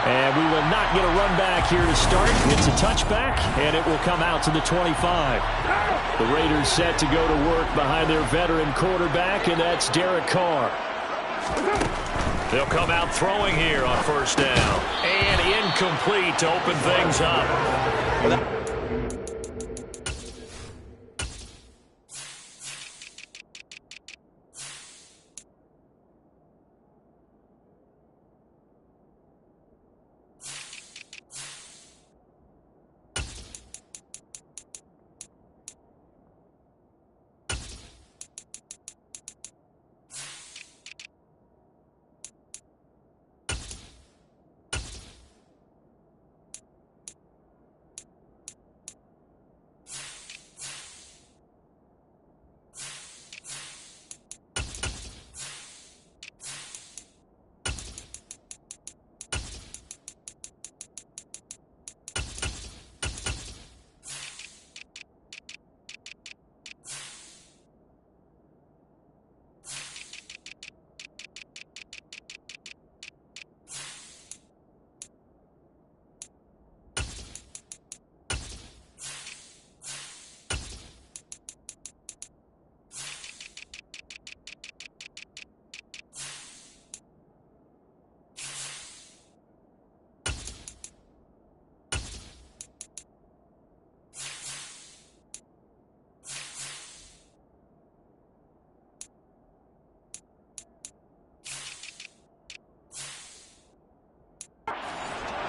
And we will not get a run back here to start. It's a touchback, and it will come out to the 25. The Raiders set to go to work behind their veteran quarterback, and that's Derek Carr. They'll come out throwing here on first down. And incomplete to open things up.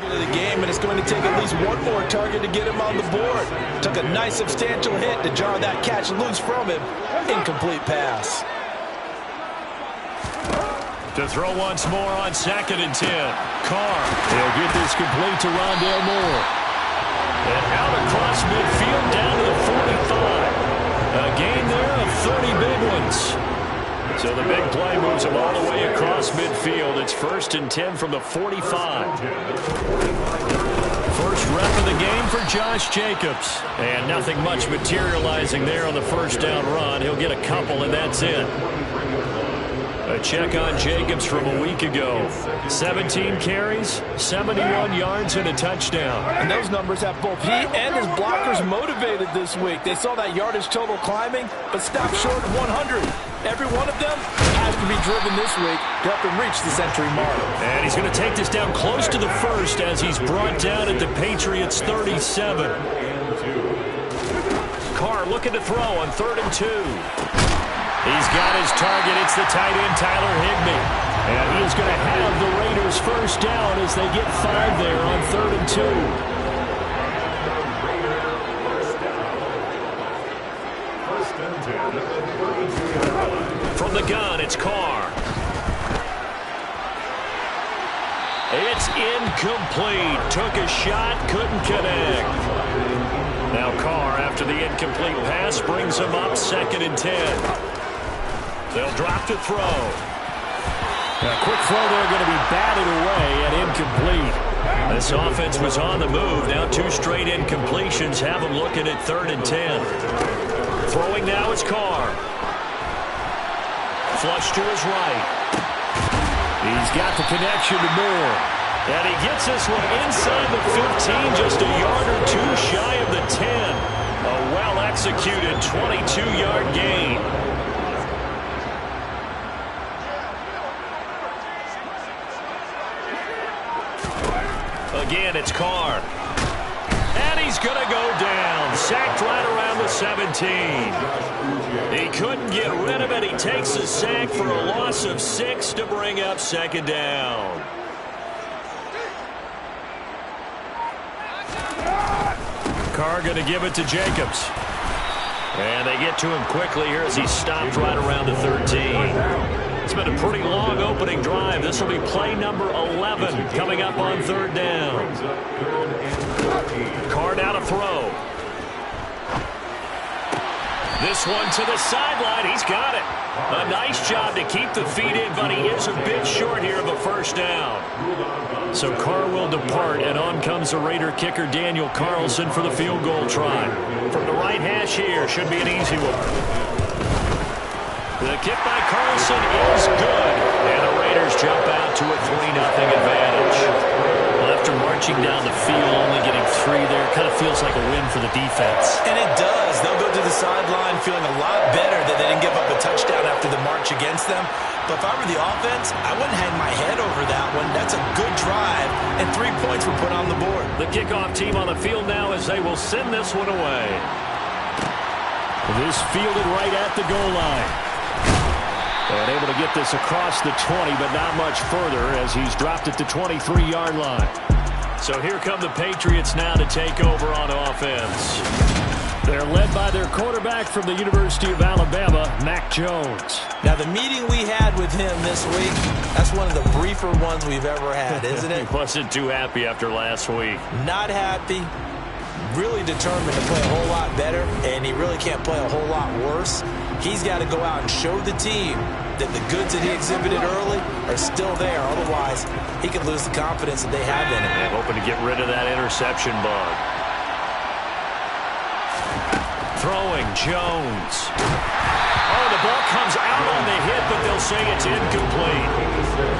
Of the game, and it's going to take at least one more target to get him on the board. Took a nice substantial hit to jar that catch loose from him. Incomplete pass. To throw once more on 2nd and 10. Carr. He'll get this complete to Rondale Moore. And out across midfield down to the 45. A gain there of 30 big ones. So the big play moves him all the way across midfield. It's 1st and 10 from the 45. First rep of the game for Josh Jacobs. And nothing much materializing there on the first down run. He'll get a couple, and that's it. A check on Jacobs from a week ago. 17 carries, 71 yards, and a touchdown. And those numbers have both he and his blockers motivated this week. They saw that yardage total climbing, but stopped short of 100. Every one of them has to be driven this week to help him reach the century mark. And he's going to take this down close to the first as he's brought down at the Patriots' 37. Carr looking to throw on 3rd and 2. He's got his target. It's the tight end, Tyler Higbee. And he is going to have the Raiders first down as they get 5 there on 3rd and 2. From the gun, it's Carr. It's incomplete. Took a shot, couldn't connect. Now Carr, after the incomplete pass, brings him up 2nd and 10. They'll drop to throw. A quick throw there going to be batted away and incomplete. This offense was on the move. Now 2 straight incompletions have them looking at 3rd and 10. Throwing now is Carr. Flush to his right. He's got the connection to Moore. And he gets this one inside the 15, just a yard or 2 shy of the 10. A well-executed 22-yard gain. Again, it's Carr. And he's going to go down. Sacked right around the 17. He couldn't get rid of it. He takes a sack for a loss of 6 to bring up 2nd down. Carr going to give it to Jacobs. And they get to him quickly here as he stopped right around the 13. It's been a pretty long opening drive. This will be play number 11 coming up on 3rd down. Carr now to throw. This one to the sideline. He's got it. A nice job to keep the feet in, but he is a bit short here of a first down. So Carr will depart, and on comes the Raider kicker Daniel Carlson for the field goal try. From the right hash here, should be an easy one. The kick by Carlson is good, and the Raiders jump out to a 3-0 advantage. Well, marching down the field, only getting 3 there. Kind of feels like a win for the defense. And it does. They'll go to the sideline feeling a lot better that they didn't give up a touchdown after the march against them. But if I were the offense, I wouldn't hang my head over that one. That's a good drive, and 3 points were put on the board. The kickoff team on the field now as they will send this one away. This fielded right at the goal line. And able to get this across the 20, but not much further as he's dropped at the 23-yard line. So here come the Patriots now to take over on offense. They're led by their quarterback from the University of Alabama, Mac Jones. Now, the meeting we had with him this week, that's one of the briefer ones we've ever had, isn't it? He wasn't too happy after last week. Not happy. Really determined to play a whole lot better, and he really can't play a whole lot worse. He's got to go out and show the team that the goods that he exhibited early are still there. Otherwise, he could lose the confidence that they have in him. And hoping to get rid of that interception bug. Throwing, Jones. Oh, the ball comes out on the hit, but they'll say it's incomplete.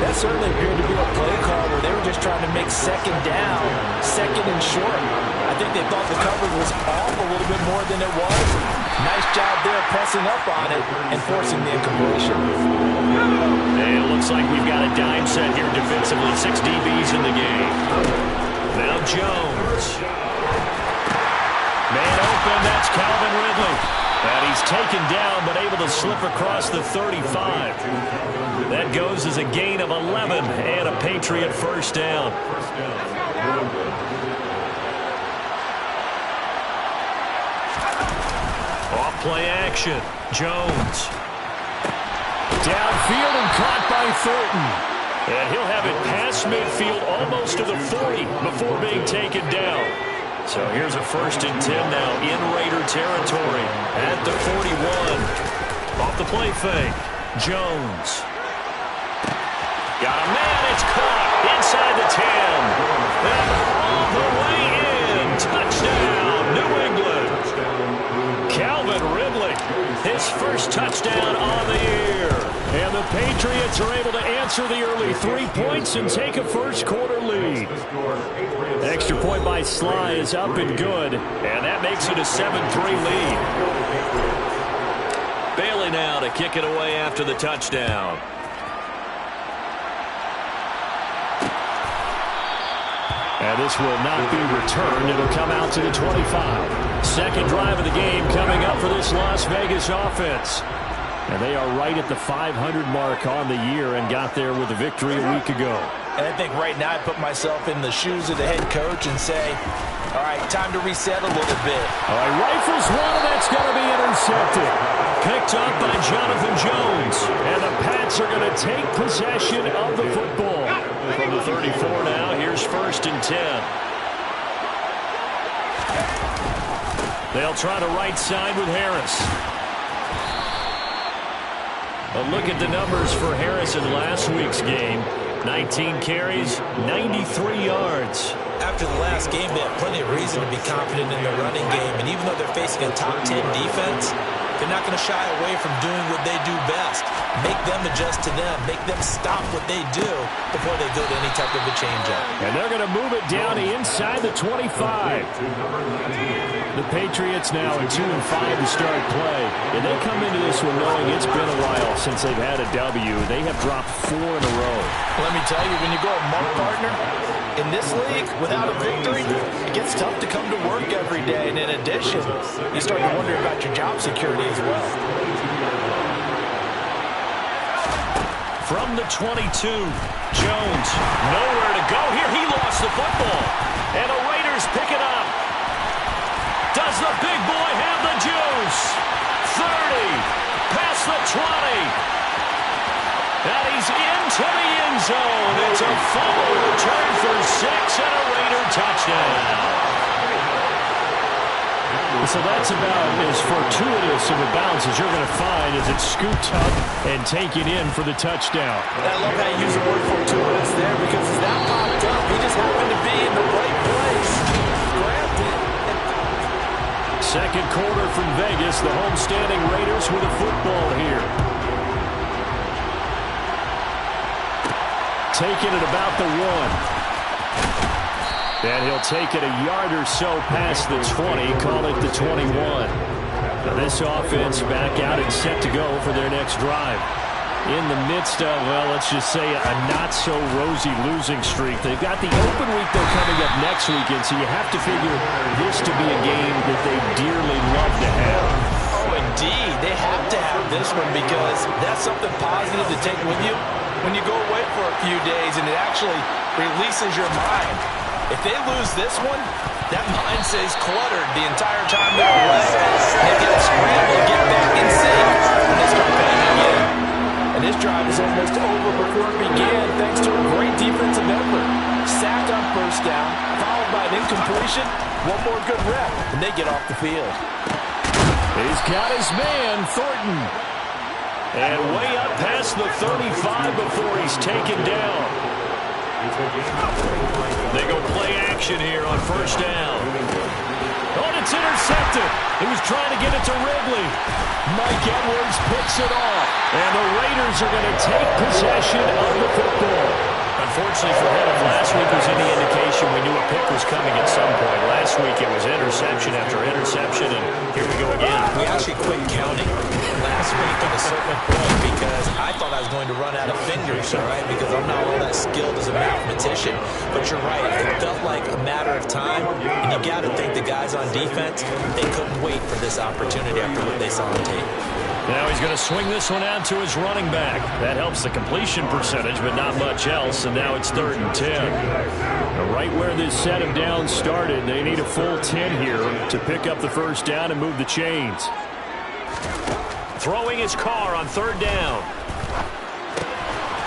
That certainly appeared to be a play call where they were just trying to make second down, second and short. I think they thought the coverage was off a little bit more than it was. Nice job there pressing up on it and forcing the incompletion. And it looks like we've got a dime set here defensively. 6 DBs in the game. Now Jones. Man open, that's Calvin Ridley. And he's taken down, but able to slip across the 35. That goes as a gain of 11 and a Patriot first down. Off play action. Jones. Downfield and caught by Thornton. And he'll have it past midfield almost to the 40 before being taken down. So here's a 1st and 10 now in Raider territory at the 41. Off the play fake. Jones. Got a man. It's caught inside the 10. And all the way in. Touchdown, New England. Calvin Ridley, his first touchdown on the year. And the Patriots are able to answer the early 3 points and take a first-quarter lead. Extra point by Sly is up and good, and that makes it a 7-3 lead. Bailey now to kick it away after the touchdown. And this will not be returned. It'll come out to the 25. Second drive of the game coming up for this Las Vegas offense. And they are right at the 500 mark on the year and got there with a victory a week ago. And I think right now I put myself in the shoes of the head coach and say, all right, time to reset a little bit. All right, rifles one, and that's going to be intercepted. Picked up by Jonathan Jones. And the Pats are going to take possession of the football. From the 34 now, here's 1st and 10. They'll try the right side with Harris. A look at the numbers for Harris in last week's game. 19 carries, 93 yards. After the last game, they have plenty of reason to be confident in their running game. And even though they're facing a top 10 defense, they're not going to shy away from doing what they do best. Make them adjust to them. Make them stop what they do before they go to any type of a change-up. And they're going to move it down inside the 25. The Patriots now at 2-5 to start play. And they come into this one knowing it's been a while since they've had a W. They have dropped 4 in a row. Let me tell you, when you go a month partner, in this league, without a victory, it gets tough to come to work every day. And in addition, you start to wonder about your job security as well. From the 22, Jones, nowhere to go here. He lost the football. And the Raiders pick it up. Does the big boy have the juice? 30, past the 20. And he's into the end zone. It's a fumble return for 6 and a Raider touchdown. So that's about as fortuitous of a bounce as you're going to find as it's scooped up and taken in for the touchdown. I love how you use the word fortuitous there because as that popped up, he just happened to be in the right place. Grabbed it. Second quarter from Vegas, the homestanding Raiders with a football here. Taking it about the 1. And he'll take it a yard or so past the 20, call it the 21. Now this offense back out and set to go for their next drive. In the midst of, well, let's just say a not-so-rosy losing streak. They've got the open week, though, coming up next weekend, so you have to figure this to be a game that they dearly love to have. Oh, indeed. They have to have this one because that's something positive to take with you when you go away for a few days, and it actually releases your mind. If they lose this one, that mind stays cluttered the entire time they're away. They got to scramble to get back in sync when they start playing again. And this drive is almost over before it began thanks to a great defensive effort. Sack on first down, followed by an incompletion. One more good rep, and they get off the field. He's got his man, Thornton. And way up past the 35 before he's taken down. They go play action here on first down. Oh, it's intercepted. He was trying to get it to Ridley. Mike Edwards picks it off. And the Raiders are going to take possession of the football. Unfortunately for him, if last week was any indication, we knew a pick was coming at some point. Last week it was interception after interception, and here we go again. We actually quit counting last week at a certain point because I thought I was going to run out of fingers, all right, because I'm not all that skilled as a mathematician. But you're right, it felt like a matter of time, and you got to think the guys on defense, they couldn't wait for this opportunity after what they saw on tape. Now he's going to swing this one out to his running back. That helps the completion percentage, but not much else, and now it's 3rd and 10. Now right where this set of downs started, they need a full 10 here to pick up the first down and move the chains. Throwing his car on 3rd down.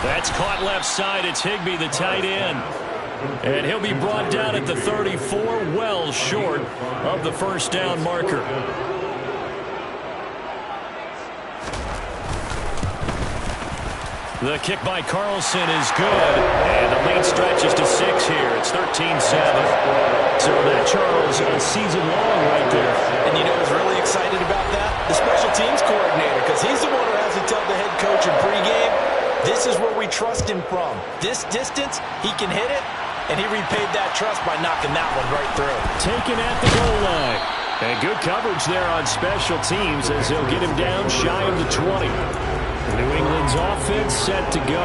That's caught left side. It's Higbee, the tight end. And he'll be brought down at the 34, well short of the first down marker. The kick by Carlson is good, and the lead stretches to 6 here. It's 13-7. So that Charles season long right there. And you know who's really excited about that? The special teams coordinator, because he's the one who has to tell the head coach in pregame, this is where we trust him from. This distance, he can hit it, and he repaid that trust by knocking that one right through. Taken at the goal line. And good coverage there on special teams as they'll get him down shy of the 20. New England's offense set to go.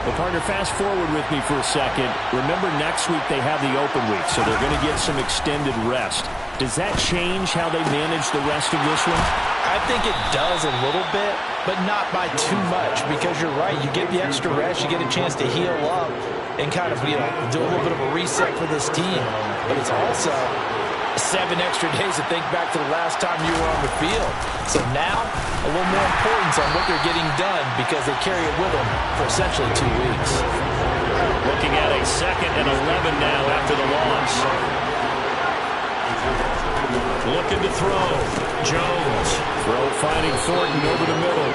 Well, partner, fast forward with me for a second. Remember, next week they have the open week, so they're going to get some extended rest. Does that change how they manage the rest of this one? I think it does a little bit, but not by too much, because you're right. You get the extra rest, you get a chance to heal up and kind of, do a little bit of a reset for this team. But it's also 7 extra days to think back to the last time you were on the field. So now, a little more importance on what they're getting done because they carry it with them for essentially 2 weeks. Looking at a 2nd and 11 now after the loss. Looking to throw. Jones. Throw finding Thornton over the middle.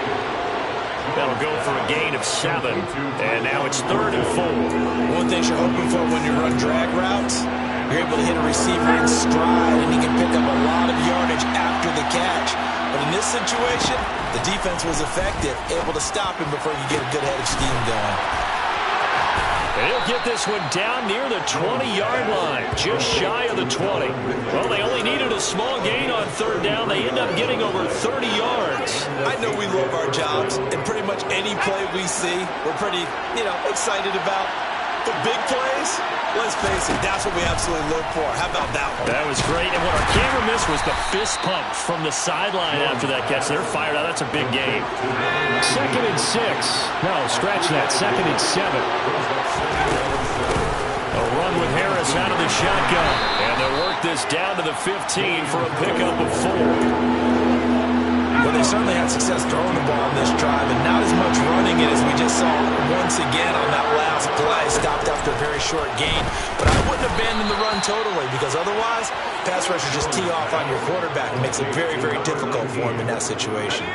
That'll go for a gain of 7. And now it's 3rd and 4. One thing you're hoping for when you run drag routes, you're able to hit a receiver in stride, and he can pick up a lot of yardage after the catch. But in this situation, the defense was effective, able to stop him before you get a good head of steam going. And he'll get this one down near the 20-yard line, just shy of the 20. Well, they only needed a small gain on 3rd down. They end up getting over 30 yards. I know we love our jobs, and pretty much any play we see, we're pretty, excited about. The big plays, let's face it, that's what we absolutely live for. How about that one? That was great. And what our camera missed was the fist pump from the sideline after that catch. They're fired out. That's a big game. 2nd and 6. No, scratch that. 2nd and 7. A run with Harris out of the shotgun. And they'll work this down to the 15 for a pickup of 4. Well, they certainly had success throwing the ball on this drive, and not as much running it as we just saw once again on that last play. Stopped after a very short gain. But I wouldn't abandon the run totally, because otherwise, pass rushers just tee off on your quarterback and makes it very, very difficult for him in that situation.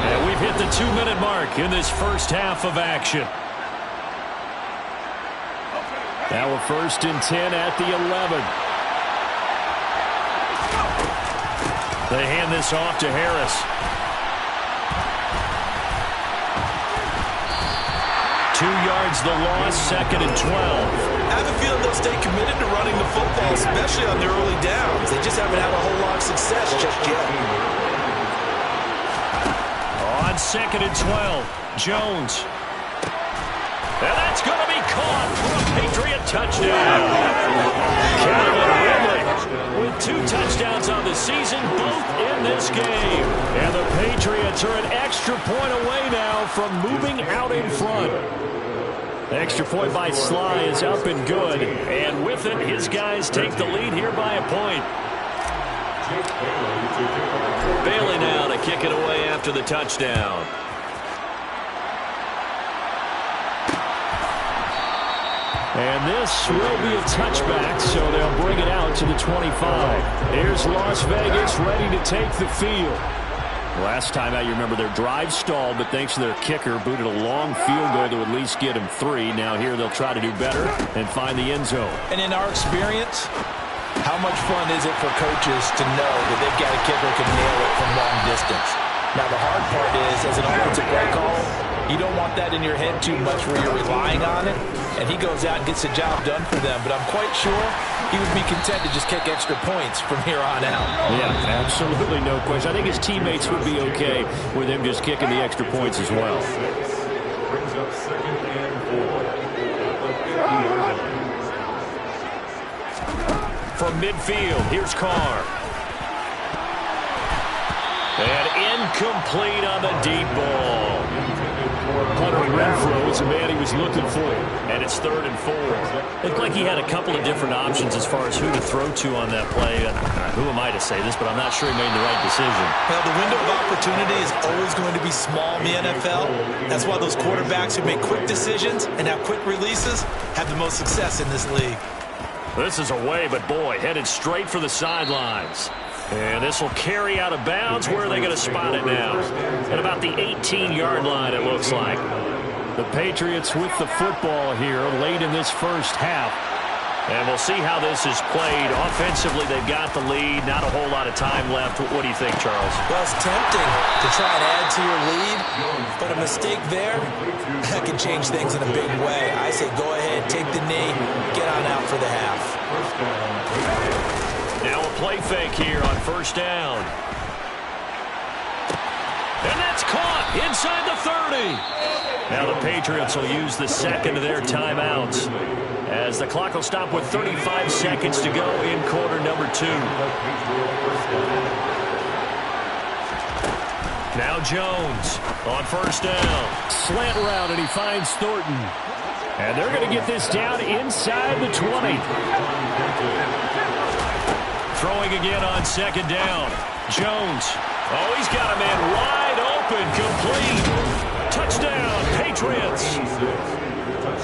And we've hit the 2-minute mark in this first half of action. Now we're 1st and 10 at the 11. They hand this off to Harris. 2 yards the loss, 2nd and 12. I have a feeling they'll stay committed to running the football, especially on their early downs. They just haven't had a whole lot of success just yet. On 2nd and 12, Jones. And that's going to be caught for a Patriot touchdown. Calvin Ridley with 2 touchdowns on the season, both in this game. And the Patriots are an extra point away now from moving out in front. Extra point by Sly is up and good. And with it, his guys take the lead here by a point. Bailey now to kick it away after the touchdown. And this will be a touchback, so they'll bring it out to the 25. Here's Las Vegas ready to take the field. Last time out, you remember their drive stalled, but thanks to their kicker, booted a long field goal to at least get him 3. Now here they'll try to do better and find the end zone. And in our experience, how much fun is it for coaches to know that they've got a kicker who can nail it from long distance? Now the hard part is, as an offensive play call, you don't want that in your head too much where you're relying on it, and he goes out and gets the job done for them. But I'm quite sure he would be content to just kick extra points from here on out. Yeah, absolutely no question. I think his teammates would be okay with him just kicking the extra points as well. Brings up 2nd and 4. From midfield, here's Carr. And incomplete on the deep ball. Hunter Renfrow is the man he was looking for. And it's 3rd and 4. Looked like he had a couple of different options as far as who to throw to on that play. Who am I to say this, but I'm not sure he made the right decision. Well, the window of opportunity is always going to be small in the NFL. That's why those quarterbacks who make quick decisions and have quick releases have the most success in this league. This is away, but boy, headed straight for the sidelines. And this will carry out of bounds. Where are they going to spot it now? At about the 18-yard line, it looks like. The Patriots with the football here late in this first half. And we'll see how this is played. Offensively, they've got the lead. Not a whole lot of time left. What do you think, Charles? Well, it's tempting to try and add to your lead, but a mistake there, that can change things in a big way. I say go ahead, take the knee, get on out for the half. Now a play fake here on 1st down. And that's caught inside the 30. Now the Patriots will use the 2nd of their timeouts as the clock will stop with 35 seconds to go in quarter number 2. Now Jones on 1st down. Slant route, and he finds Thornton. And they're going to get this down inside the 20. Throwing again on 2nd down. Jones. Oh, he's got a man wide open. Complete. Touchdown, Patriots.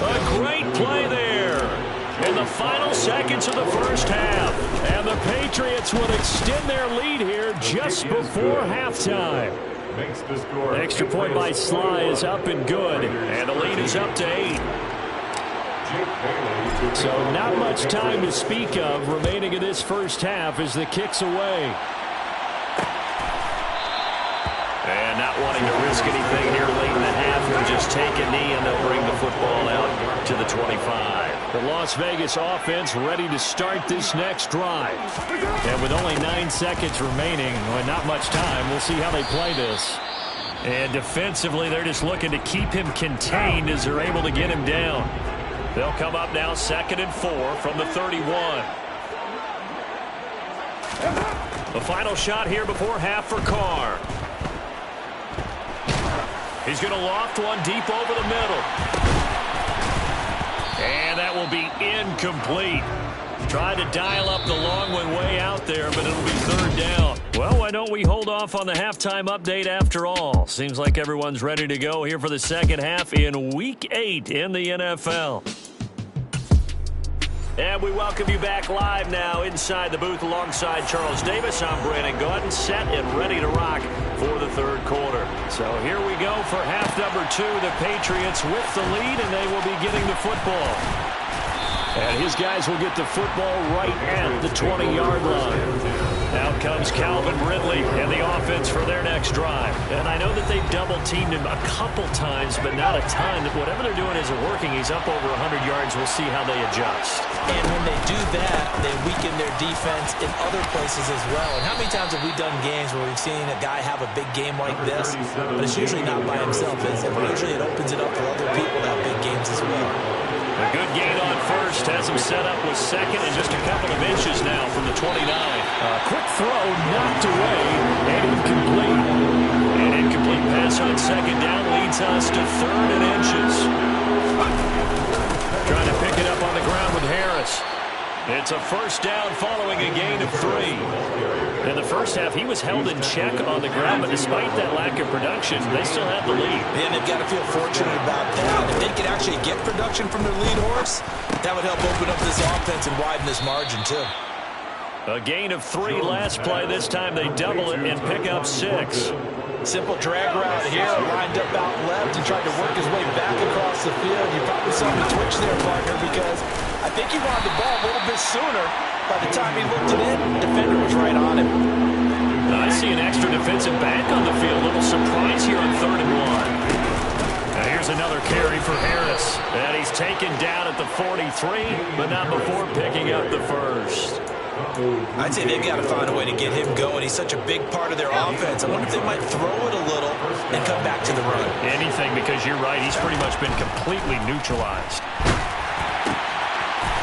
A great play there in the final seconds of the first half. And the Patriots will extend their lead here just before halftime. Extra point by Sly is up and good. And the lead is up to 8. So not much time to speak of remaining in this first half as the kick's away. And not wanting to risk anything here late in the half, he'll just take a knee and they'll bring the football out to the 25. The Las Vegas offense ready to start this next drive. And with only 9 seconds remaining, well, not much time, we'll see how they play this. And defensively, they're just looking to keep him contained as they're able to get him down. They'll come up now 2nd and 4 from the 31. The final shot here before half for Carr. He's going to loft one deep over the middle. And that will be incomplete. Tried to dial up the long one way out there, but it'll be 3rd down. Well, why don't we hold off on the halftime update after all? Seems like everyone's ready to go here for the second half in Week 8 in the NFL. And we welcome you back live now inside the booth alongside Charles Davis. I'm Brandon Gaudin, set and ready to rock for the 3rd quarter. So here we go for half number 2. The Patriots with the lead, and they will be getting the football. And his guys will get the football right at the 20-yard line. Out comes Calvin Ridley and the offense for their next drive. And I know that they've double-teamed him a couple times, but not a ton. Whatever they're doing isn't working. He's up over 100 yards. We'll see how they adjust. And when they do that, they weaken their defense in other places as well. And how many times have we done games where we've seen a guy have a big game like this, but it's usually not by himself, is it? But usually it opens it up for other people to have big games as well. A good gain on first has him set up with second and just a couple of inches now from the 29. Quick throw, knocked away, and incomplete. An incomplete pass on second down leads us to 3rd and inches. Trying to pick it up on the ground with Harris. It's a first down following a gain of 3. In the first half, he was held in check on the ground, but despite that lack of production, they still have the lead. And they've got to feel fortunate about that. If they could actually get production from their lead horse, that would help open up this offense and widen this margin, too. A gain of 3 last play. This time they double it and pick up 6. Simple drag route here, lined up out left and tried to work his way back across the field. You probably saw him twitch there, partner, because I think he wanted the ball a little bit sooner. By the time he looked it in, the defender was right on him. I see an extra defensive back on the field. A little surprise here on 3rd and 1. Now here's another carry for Harris. And he's taken down at the 43, but not before picking up the first. I'd say they've got to find a way to get him going. He's such a big part of their offense. I wonder if they might throw it a little and come back to the run. Anything, because you're right. He's pretty much been completely neutralized.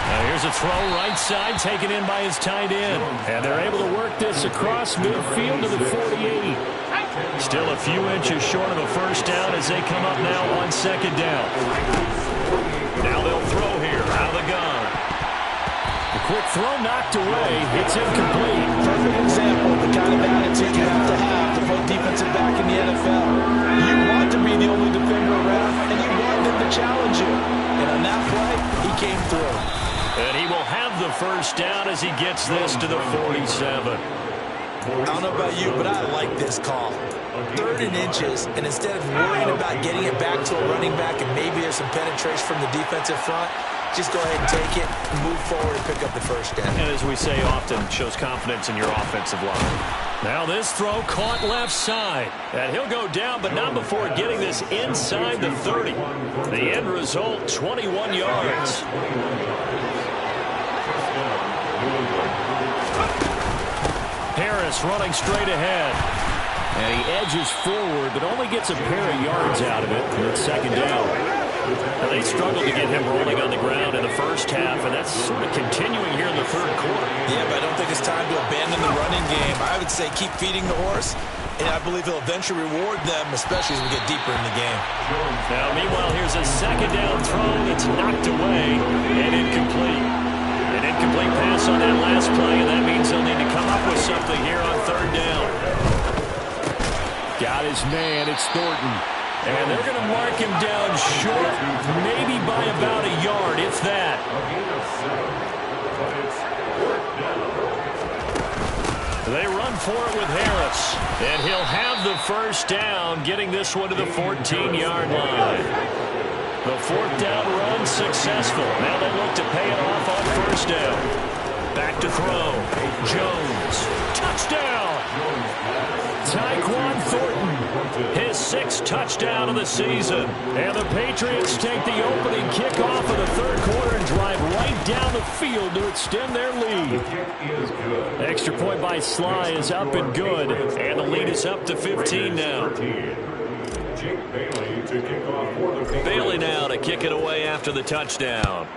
Now here's a throw right side taken in by his tight end. And they're able to work this across midfield to the 48. Still a few inches short of a first down as they come up now on second down. Now they'll throw here out of the gun. The quick throw knocked away. It's incomplete. Perfect example of the kind of attitude you have to play defensive back in the NFL. You want to be the only defender around, and you want them to challenge you. And on that play, he came through. And he will have the first down as he gets this to the 47. I don't know about you, but I like this call. 3rd and inches, and instead of worrying about getting it back to a running back and maybe there's some penetration from the defensive front, just go ahead and take it, move forward, and pick up the first down. And as we say often, shows confidence in your offensive line. Now this throw caught left side. And he'll go down, but not before getting this inside the 30. The end result, 21 yards. Harris running straight ahead. And he edges forward, but only gets a pair of yards out of it. And it's second down. Now they struggled to get him rolling on the ground in the first half, and that's sort of continuing here in the 3rd quarter. Yeah, but I don't think it's time to abandon the running game. I would say keep feeding the horse, and I believe he'll eventually reward them, especially as we get deeper in the game. Now, meanwhile, here's a second down throw that's knocked away and incomplete. An incomplete pass on that last play, and that means they'll need to come up with something here on 3rd down. Got his man, it's Thornton. And they're going to mark him down short, maybe by about a yard, if that. They run for it with Harris. And he'll have the first down, getting this one to the 14-yard line. The 4th down run successful. Now they look to pay it off on first down. Back to throw. Jones. Touchdown. Tyquan Thornton. His 6th touchdown of the season. And the Patriots take the opening kickoff of the 3rd quarter and drive right down the field to extend their lead. Extra point by Sly is up and good. And the lead is up to 15 now. Bailey now to kick it away after the touchdown.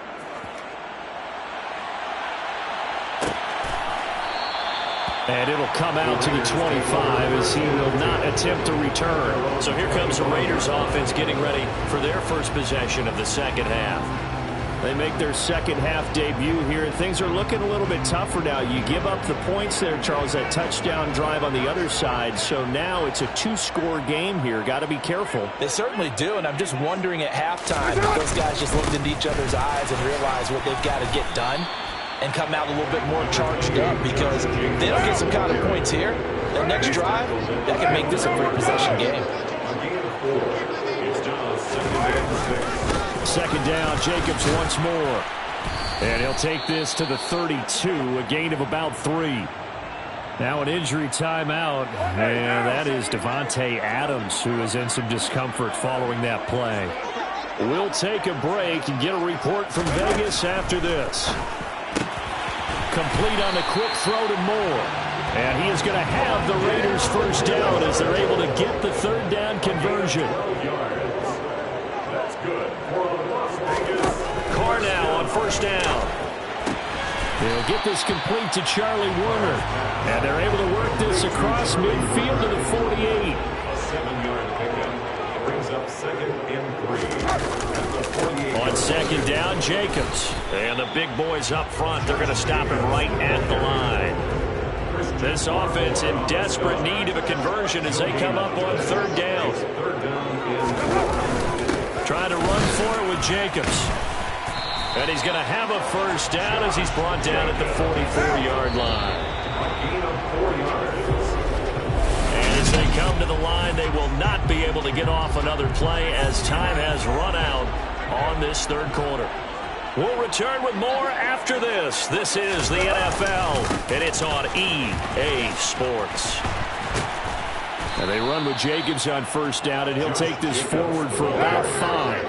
And it'll come out to the 25 as he will not attempt to return. So here comes the Raiders offense getting ready for their first possession of the second half. They make their second half debut here, and things are looking a little bit tougher now. You give up the points there, Charles, that touchdown drive on the other side. So now it's a 2-score game here. Got to be careful. They certainly do, and I'm just wondering at halftime if those guys just looked into each other's eyes and realized what they've got to get done and come out a little bit more charged up, because if they don't get some kind of points here, that next drive, that can make this a 3-possession game. Second down, Jacobs once more. And he'll take this to the 32, a gain of about 3. Now an injury timeout, and that is Davante Adams, who is in some discomfort following that play. We'll take a break and get a report from Vegas after this. Complete on the quick throw to Moore. And he is going to have the Raiders first down as they're able to get the third down conversion. That's good. Carr now on first down. They'll get this complete to Charlie Werner. And they're able to work this across midfield to the 48. A 7-yard pickup brings up 2nd and 3. At the 48. On second down, Jacobs. And the big boys up front, they're going to stop him right at the line. This offense in desperate need of a conversion as they come up on third down. Trying to run for it with Jacobs. And he's going to have a first down as he's brought down at the 44-yard line. And as they come to the line, they will not be able to get off another play as time has run out on this third quarter. We'll return with more after this. This is the NFL, and it's on EA Sports. And they run with Jacobs on first down, and he'll take this forward for about 5.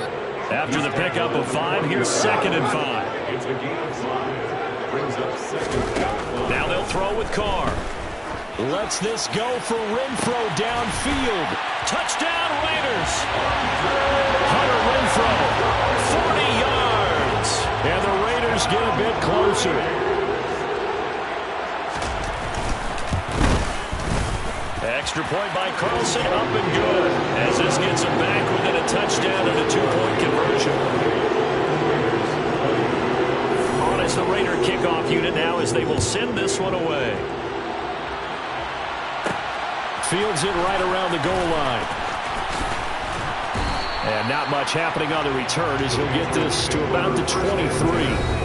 After the pickup of 5, here's 2nd and 5. It's a gain of 5. Brings up 2nd down. Now they'll throw with Carr. Lets this go for Renfrow downfield. Touchdown Raiders. Hunter Renfrow, 40 yards. And the Raiders get a bit closer. Extra point by Carlson, up and good. As this gets him back within a touchdown and a 2-point conversion. On as the Raider kickoff unit now as they will send this one away. Fields it right around the goal line. And not much happening on the return as he'll get this to about the 23.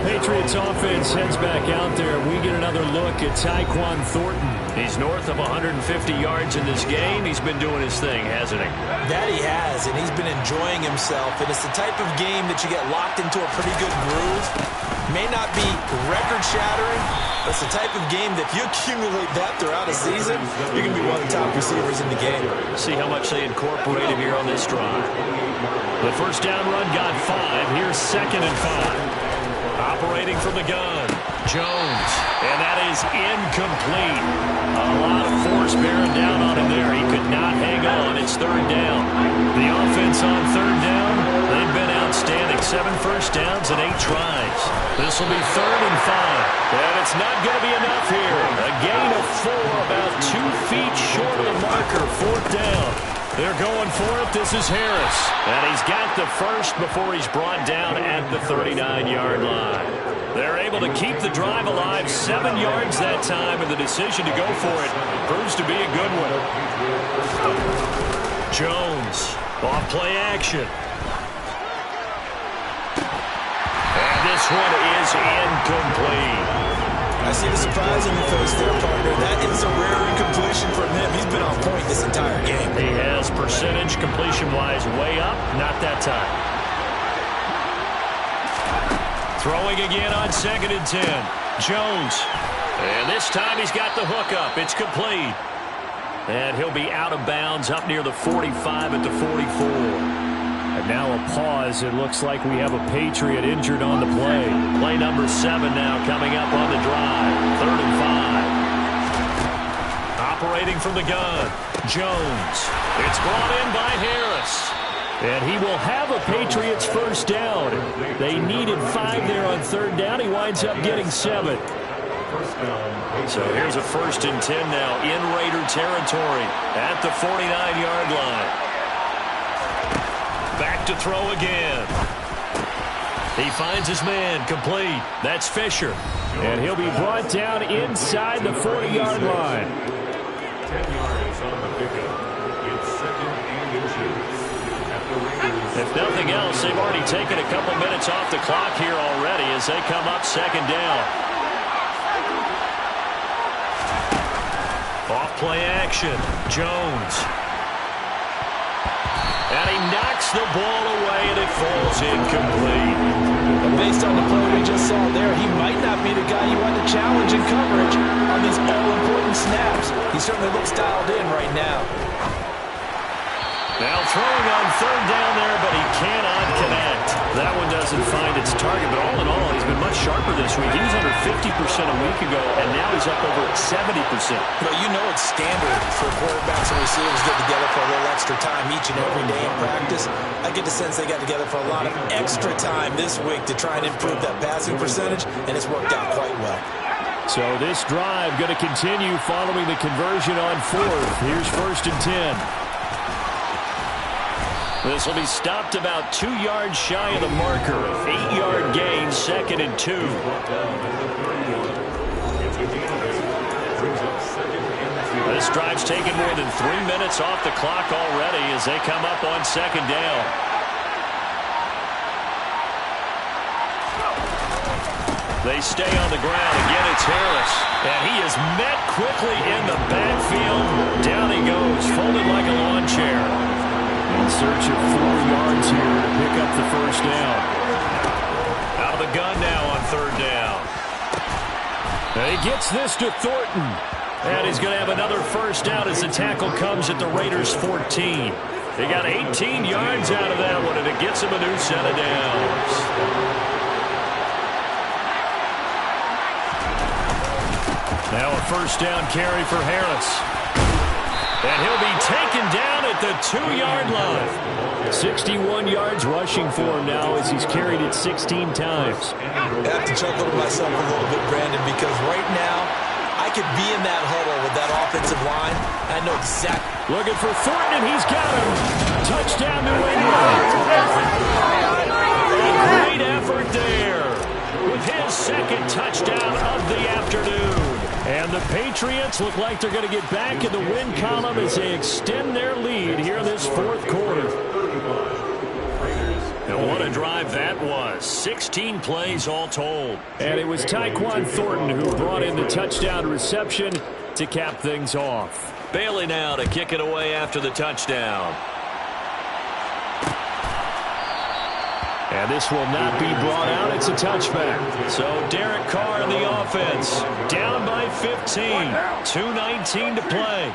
Patriots offense heads back out there. We get another look at Tyquan Thornton. He's north of 150 yards in this game. He's been doing his thing, hasn't he? That he has, and he's been enjoying himself. And it's the type of game that you get locked into a pretty good groove. May not be record-shattering, but it's the type of game that if you accumulate that throughout a season, you're going to be one of the top receivers in the game. See how much they incorporate him here on this drive. The first down run got 5. Here's 2nd and 5. Operating from the gun, Jones, and that is incomplete. A lot of force bearing down on him there. He could not hang on. It's third down. The offense on third down, they've been outstanding. 7 first downs and 8 tries. This will be 3rd and 5. And it's not going to be enough here. A gain of 4, about 2 feet short of the marker. 4th down. They're going for it. This is Harris. And he's got the first before he's brought down at the 39-yard line. They're able to keep the drive alive. 7 yards that time, and the decision to go for it proves to be a good one. Jones, off play action. And this one is incomplete. I see the surprise in your face there, partner. That is a rare incompletion from him. He's been on point this entire game. He has percentage completion-wise way up. Not that time. Throwing again on 2nd and 10. Jones. And this time he's got the hook up. It's complete. And he'll be out of bounds up near the 45 at the 44. And now a pause. It looks like we have a Patriot injured on the play. Play number 7 now coming up on the drive. 3rd and 5. Operating from the gun, Jones. It's brought in by Harris. And he will have a Patriots first down. They needed 5 there on 3rd down. He winds up getting 7. So here's a 1st and 10 now in Raider territory at the 49-yard line. Back to throw again. He finds his man, complete. That's Fisher. And he'll be brought down inside the 40-yard line. 10 yards on the pickup. It's 2nd and 2. If nothing else, they've already taken a couple minutes off the clock here already as they come up 2nd down. Off play action, Jones. And he knocks the ball away, and it falls incomplete. based on the play we just saw there, he might not be the guy you want to challenge in coverage on these all-important snaps. He certainly looks dialed in right now. Now throwing on third down there, but he cannot connect. That one doesn't find its target, but all in all, he's been much sharper this week. He was under 50% a week ago, and now he's up over 70%. But you know it's standard for quarterbacks and receivers to get together for a little extra time each and every day in practice. I get the sense they got together for a lot of extra time this week to try and improve that passing percentage, and it's worked out quite well. So this drive going to continue following the conversion on fourth. Here's 1st and 10. This will be stopped about 2 yards shy of the marker. 8-yard gain, 2nd and 2. This drive's taken more than 3 minutes off the clock already as they come up on 2nd down. They stay on the ground. Again, it's Harris. And he is met quickly in the backfield. Down he goes, folded like a lawn chair. In search of 4 yards here to pick up the 1st down. Out of the gun now on 3rd down. And he gets this to Thornton. And he's going to have another 1st down as the tackle comes at the Raiders' 14. They got 18 yards out of that one, and it gets him a new set of downs. Now a 1st down carry for Harris. And he'll be taken down at the 2-yard line. 61 yards rushing for him now as he's carried it 16 times. I have to chuckle to myself a little bit, Brandon, because right now I could be in that huddle with that offensive line. I know exactly. Looking for Thornton, and he's got him. Touchdown, New England. A great effort there with his 2nd touchdown of the afternoon. And the Patriots look like they're going to get back in the win column as they extend their lead here in this 4th quarter. And what a drive that was. 16 plays all told. And it was Tyquan Thornton who brought in the touchdown reception to cap things off. Bailey now to kick it away after the touchdown. And this will not be brought out. It's a touchback. So Derek Carr in the offense. Down by 15. 2:19 to play.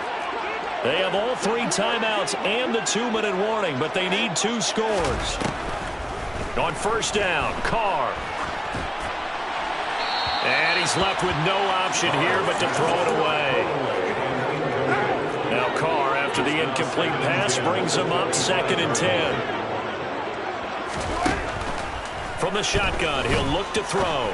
They have all 3 timeouts and the 2-minute warning, but they need 2 scores. On 1st down, Carr. And he's left with no option here but to throw it away. Now Carr, after the incomplete pass, brings him up 2nd and 10. From the shotgun, he'll look to throw.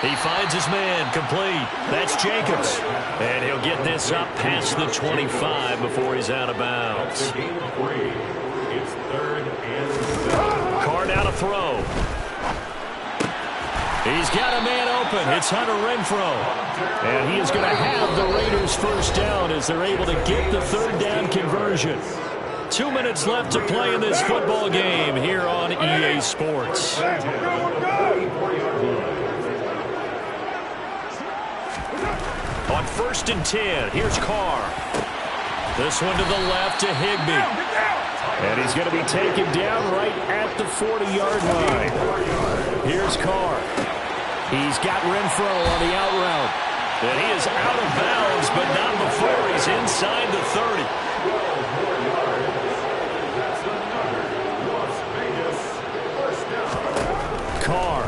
He finds his man, complete. That's Jacobs. And he'll get this up past the 25 before he's out of bounds. It's 3rd and 7. Carr now to throw. He's got a man open. It's Hunter Renfrow. And he is going to have the Raiders' 1st down as they're able to get the 3rd down conversion. 2 minutes left to play in this football game here on EA Sports. On 1st and 10, here's Carr. This one to the left to Higbee. And he's going to be taken down right at the 40-yard line. Here's Carr. He's got Renfrow on the out route. And he is out of bounds, but not before he's inside the 30. Carr.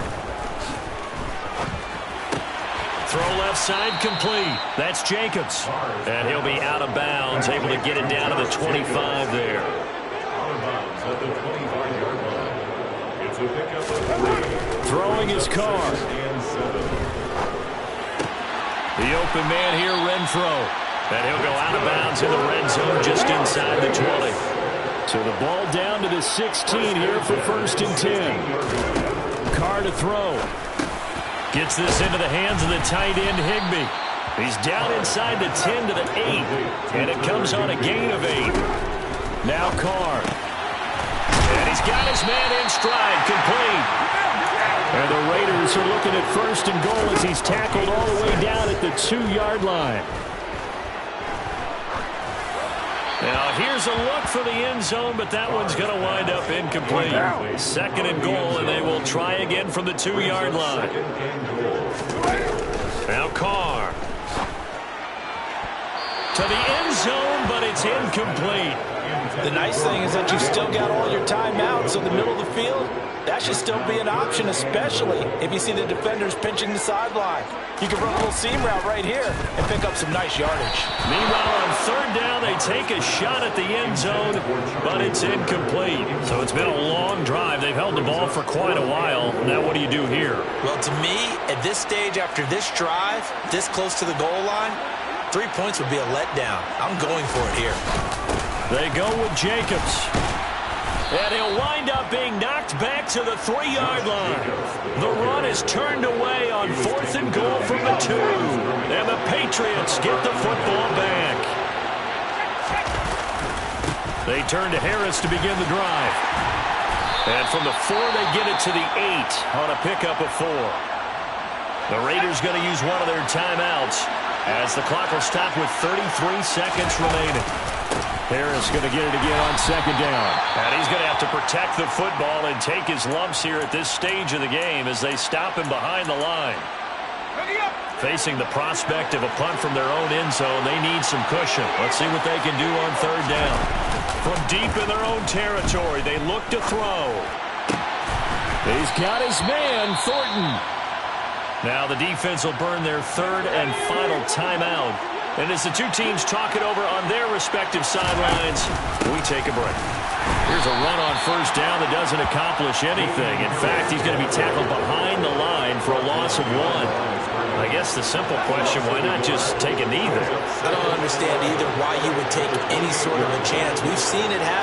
Throw left side complete. That's Jacobs. And he'll be out of bounds, able to get it down to the 25 there. Out of bounds at the 25-yard line. It's a pickup of 3. Throwing his Carr. The open man here, Renfrow. And he'll go out of bounds in the red zone just inside the 20. So the ball down to the 16 here for 1st and 10. Carr to throw. Gets this into the hands of the tight end, Higbee. He's down inside the 10 to the 8. And it comes on a gain of 8. Now Carr. And he's got his man in stride, complete. And the Raiders are looking at 1st and goal as he's tackled all the way down at the 2-yard line. Now here's a look for the end zone, but that one's going to wind up incomplete. 2nd and goal, and they will try again from the 2-yard line. Now Carr. To the end zone, but it's incomplete. The nice thing is that you've still got all your timeouts, so the middle of the field, that should still be an option, especially if you see the defenders pinching the sideline. You can run a little seam route right here and pick up some nice yardage. Meanwhile, on 3rd down, they take a shot at the end zone, but it's incomplete. So it's been a long drive. They've held the ball for quite a while. Now what do you do here? Well, to me, at this stage after this drive, this close to the goal line, 3 points would be a letdown. I'm going for it here. They go with Jacobs. And he'll wind up being knocked back to the 3-yard line. The run is turned away on 4th and goal from the 2. And the Patriots get the football back. They turn to Harris to begin the drive. And from the 4, they get it to the 8 on a pickup of 4. The Raiders going to use one of their timeouts as the clock will stop with 33 seconds remaining. Harris going to get it again on 2nd down. And he's going to have to protect the football and take his lumps here at this stage of the game as they stop him behind the line. Facing the prospect of a punt from their own end zone, they need some cushion. Let's see what they can do on 3rd down. From deep in their own territory, they look to throw. He's got his man, Thornton. Now the defense will burn their 3rd and final timeout. And as the two teams talk it over on their respective sidelines, we take a break. Here's a run on 1st down that doesn't accomplish anything. In fact, he's going to be tackled behind the line for a loss of 1. I guess the simple question, why not just take a knee there? I don't understand either why you would take any sort of a chance. We've seen it happen.